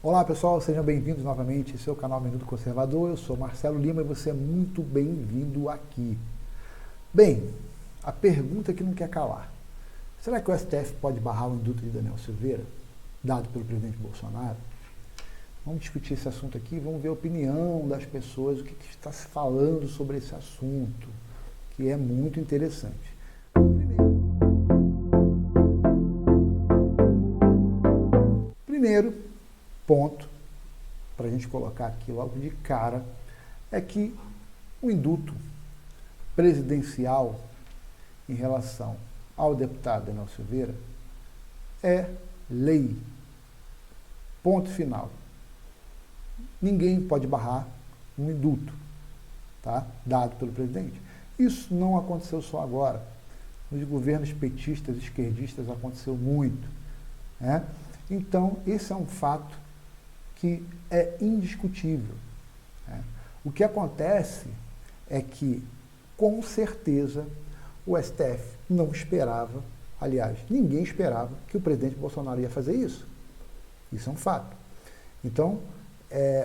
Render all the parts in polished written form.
Olá pessoal, sejam bem-vindos novamente ao seu canal Minuto Conservador. Eu sou Marcelo Lima e você é muito bem-vindo aqui. Bem, a pergunta que não quer calar. Será que o STF pode barrar o indulto de Daniel Silveira, dado pelo presidente Bolsonaro? Vamos discutir esse assunto aqui, vamos ver a opinião das pessoas, o que está se falando sobre esse assunto, que é muito interessante. Primeiro ponto, para a gente colocar aqui logo de cara, é que o indulto presidencial em relação ao deputado Daniel Silveira é lei. Ponto final. Ninguém pode barrar um indulto, tá? Dado pelo presidente. Isso não aconteceu só agora. Nos governos petistas, esquerdistas, aconteceu muito, né? Então, esse é um fato que é indiscutível, né? O que acontece é que, com certeza, o STF não esperava, aliás, ninguém esperava que o presidente Bolsonaro ia fazer isso. Isso é um fato. Então,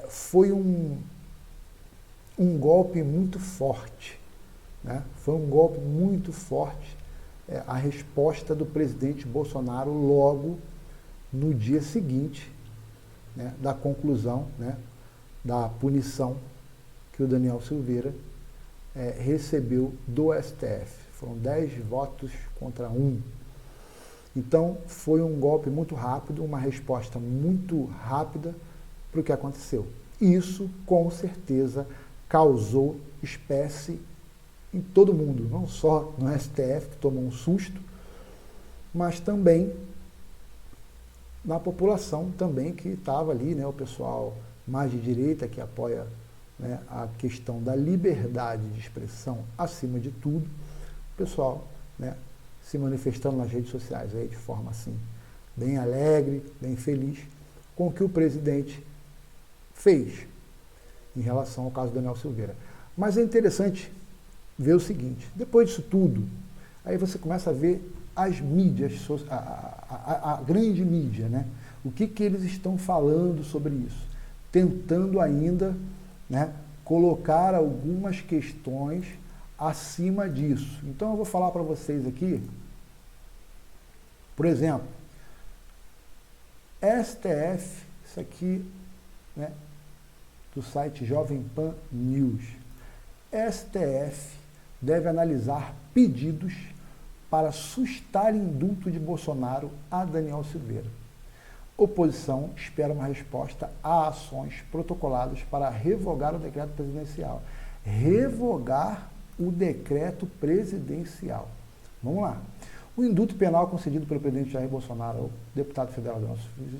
foi um golpe muito forte, né? Foi um golpe muito forte a resposta do presidente Bolsonaro logo no dia seguinte, né, da conclusão, né, da punição que o Daniel Silveira recebeu do STF. Foram 10 votos contra 1. Então, foi um golpe muito rápido, uma resposta muito rápida para o que aconteceu. Isso, com certeza, causou espécie em todo mundo, não só no STF, que tomou um susto, mas também na população também que estava ali, né, o pessoal mais de direita que apoia, né, a questão da liberdade de expressão acima de tudo, o pessoal, né, se manifestando nas redes sociais aí de forma assim, bem alegre, bem feliz com o que o presidente fez em relação ao caso do Daniel Silveira. Mas é interessante ver o seguinte, depois disso tudo, aí você começa a ver as mídias, a grande mídia, né? O que eles estão falando sobre isso? Tentando ainda, né, colocar algumas questões acima disso. Então eu vou falar para vocês aqui, por exemplo, STF, isso aqui, né, do site Jovem Pan News. STF deve analisar pedidos para sustar indulto de Bolsonaro a Daniel Silveira. Oposição espera uma resposta a ações protocoladas para revogar o decreto presidencial. Revogar o decreto presidencial. Vamos lá. O indulto penal concedido pelo presidente Jair Bolsonaro ao deputado federal Daniel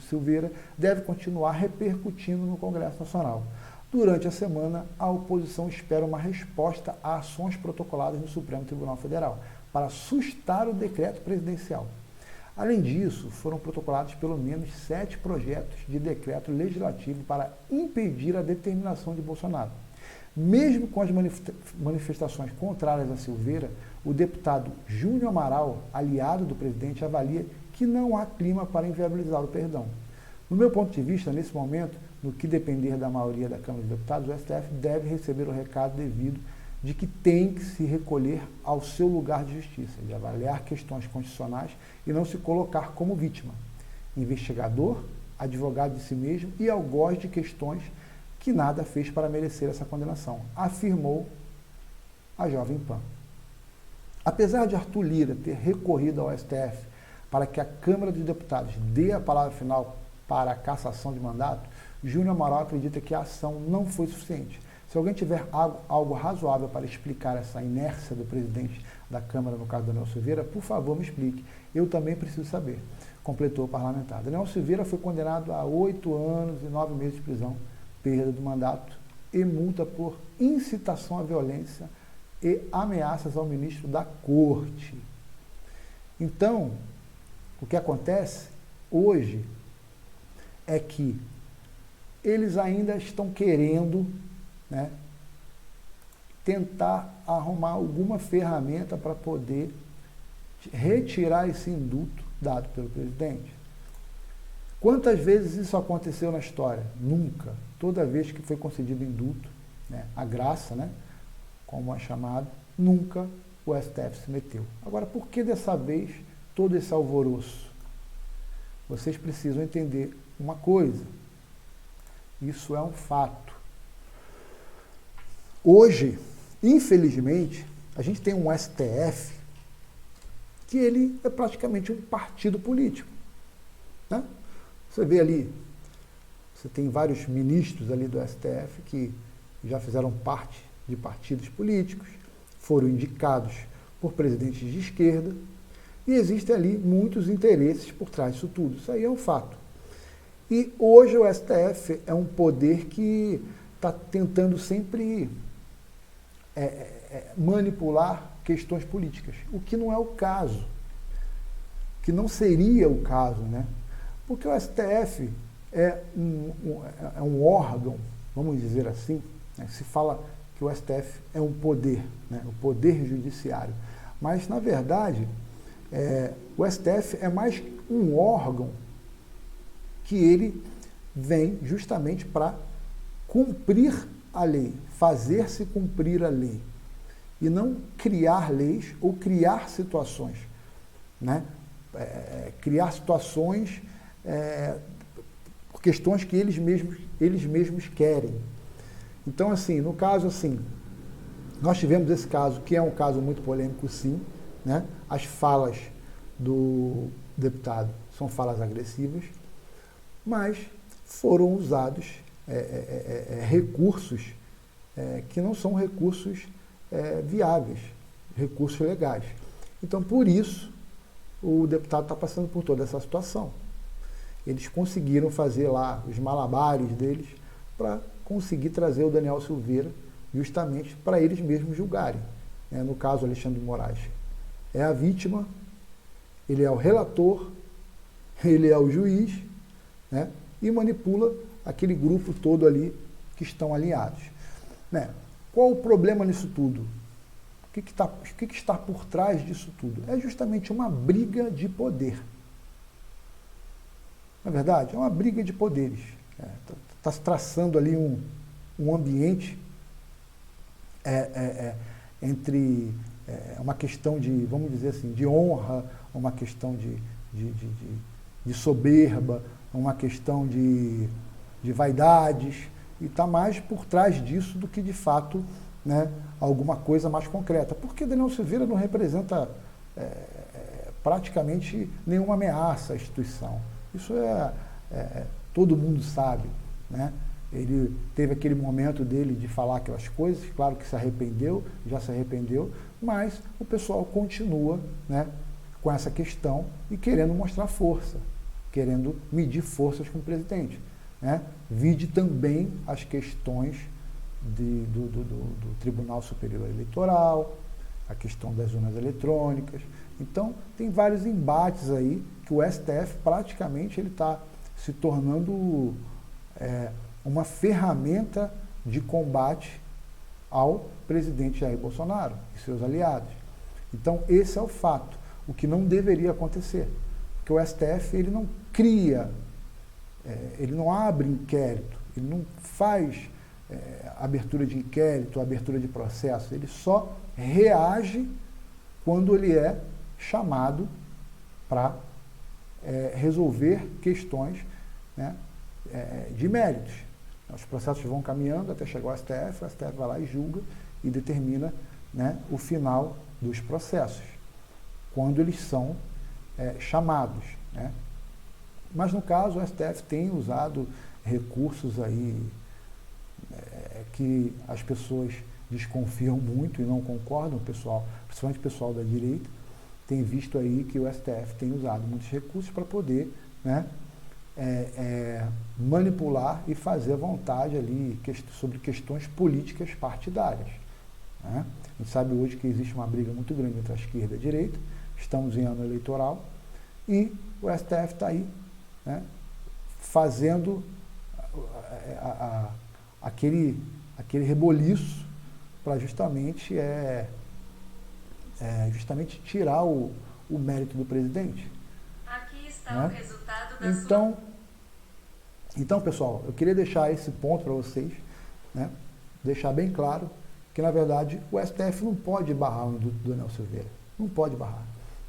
Silveira deve continuar repercutindo no Congresso Nacional. Durante a semana, a oposição espera uma resposta a ações protocoladas no Supremo Tribunal Federal para sustar o decreto presidencial. Além disso, foram protocolados pelo menos 7 projetos de decreto legislativo para impedir a determinação de Bolsonaro. Mesmo com as manifestações contrárias a Silveira, o deputado Júnior Amaral, aliado do presidente, avalia que não há clima para inviabilizar o perdão. No meu ponto de vista, nesse momento, no que depender da maioria da Câmara dos Deputados, o STF deve receber o recado devido de que tem que se recolher ao seu lugar de justiça, de avaliar questões constitucionais e não se colocar como vítima, investigador, advogado de si mesmo e algoz de questões que nada fez para merecer essa condenação, afirmou a Jovem Pan. Apesar de Arthur Lira ter recorrido ao STF para que a Câmara dos Deputados dê a palavra final para a cassação de mandato, Júnior Amaral acredita que a ação não foi suficiente. Se alguém tiver algo razoável para explicar essa inércia do presidente da Câmara, no caso do Daniel Silveira, por favor, me explique. Eu também preciso saber, completou o parlamentar. Daniel Silveira foi condenado a 8 anos e 9 meses de prisão, perda do mandato e multa por incitação à violência e ameaças ao ministro da Corte. Então, o que acontece hoje é que eles ainda estão querendo, né, tentar arrumar alguma ferramenta para poder retirar esse indulto dado pelo presidente. Quantas vezes isso aconteceu na história? Nunca. Toda vez que foi concedido indulto, né, a graça, né, como é chamado, nunca o STF se meteu. Agora, por que dessa vez todo esse alvoroço? Vocês precisam entender uma coisa. Isso é um fato. Hoje, infelizmente, a gente tem um STF que ele é praticamente um partido político, né? Você vê ali, você tem vários ministros ali do STF que já fizeram parte de partidos políticos, foram indicados por presidentes de esquerda, e existem ali muitos interesses por trás disso tudo. Isso aí é um fato. E hoje o STF é um poder que está tentando sempre manipular questões políticas, o que não é o caso, que não seria o caso, né? Porque o STF é um órgão, vamos dizer assim, né? Se fala que o STF é um poder, né? O poder judiciário, mas na verdade o STF é mais um órgão que ele vem justamente para cumprir a lei, fazer-se cumprir a lei, e não criar leis ou criar situações, né? Criar situações por questões que eles mesmos querem. Então, assim, no caso, assim, nós tivemos esse caso, que é um caso muito polêmico, sim, né? As falas do deputado são falas agressivas, mas foram usados recursos que não são recursos viáveis, recursos legais. Então, por isso, o deputado está passando por toda essa situação. Eles conseguiram fazer lá os malabares deles para conseguir trazer o Daniel Silveira justamente para eles mesmos julgarem. No caso, Alexandre de Moraes é a vítima, ele é o relator, ele é o juiz, né? E manipula aquele grupo todo ali que estão alinhados. Né? Qual o problema nisso tudo? O que está por trás disso tudo? É justamente uma briga de poder. Na verdade, é uma briga de poderes. Está se traçando ali um ambiente entre uma questão de, vamos dizer assim, de honra, uma questão de soberba, uma questão de vaidades, e está mais por trás disso do que, de fato, né, alguma coisa mais concreta. Porque Daniel Silveira não representa praticamente nenhuma ameaça à instituição. Isso todo mundo sabe, né? Ele teve aquele momento dele de falar aquelas coisas, claro que se arrependeu, já se arrependeu, mas o pessoal continua, né, com essa questão e querendo mostrar força, querendo medir forças com o presidente, né? Vide também as questões do Tribunal Superior Eleitoral, a questão das urnas eletrônicas. Então, tem vários embates aí que o STF praticamente ele está se tornando uma ferramenta de combate ao presidente Jair Bolsonaro e seus aliados. Então, esse é o fato, o que não deveria acontecer. Porque o STF ele não cria, ele não abre inquérito, ele não faz abertura de inquérito, abertura de processo, ele só reage quando ele é chamado para resolver questões, né, de méritos. Os processos vão caminhando até chegar ao STF, o STF vai lá e julga e determina, né, o final dos processos, quando eles são chamados, né? Mas no caso o STF tem usado recursos aí que as pessoas desconfiam muito e não concordam, pessoal, principalmente o pessoal da direita, tem visto aí que o STF tem usado muitos recursos para poder, né, manipular e fazer a vontade ali sobre questões políticas partidárias, né? A gente sabe hoje que existe uma briga muito grande entre a esquerda e a direita, estamos em ano eleitoral e o STF está aí, né, fazendo aquele reboliço para justamente tirar o mérito do presidente. Aqui está, né, o resultado da então, Então, pessoal, eu queria deixar esse ponto para vocês, né? Deixar bem claro que, na verdade, o STF não pode barrar o indulto do Daniel Silveira. Não pode barrar.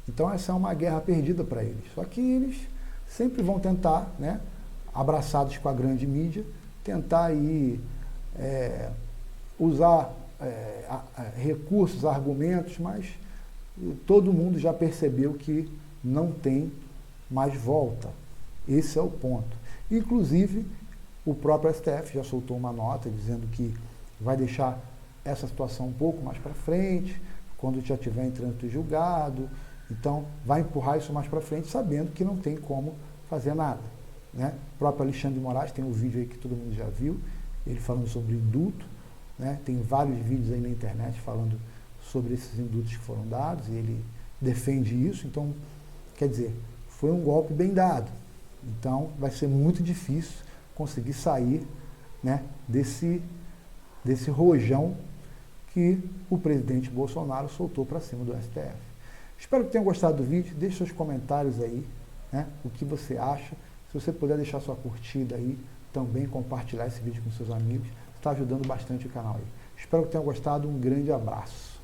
Então, essa é uma guerra perdida para eles. Só que eles sempre vão tentar, né, abraçados com a grande mídia, tentar aí, usar recursos, argumentos, mas todo mundo já percebeu que não tem mais volta. Esse é o ponto. Inclusive, o próprio STF já soltou uma nota dizendo que vai deixar essa situação um pouco mais para frente, quando já estiver em trânsito julgado. Então, vai empurrar isso mais para frente, sabendo que não tem como fazer nada, né? O próprio Alexandre de Moraes tem um vídeo aí que todo mundo já viu, ele falando sobre indulto, né? Tem vários vídeos aí na internet falando sobre esses indultos que foram dados, e ele defende isso. Então, quer dizer, foi um golpe bem dado. Então, vai ser muito difícil conseguir sair, né, desse rojão que o presidente Bolsonaro soltou para cima do STF. Espero que tenham gostado do vídeo. Deixe seus comentários aí, né, o que você acha. Se você puder deixar sua curtida aí, também compartilhar esse vídeo com seus amigos, está ajudando bastante o canal aí. Espero que tenham gostado. Um grande abraço.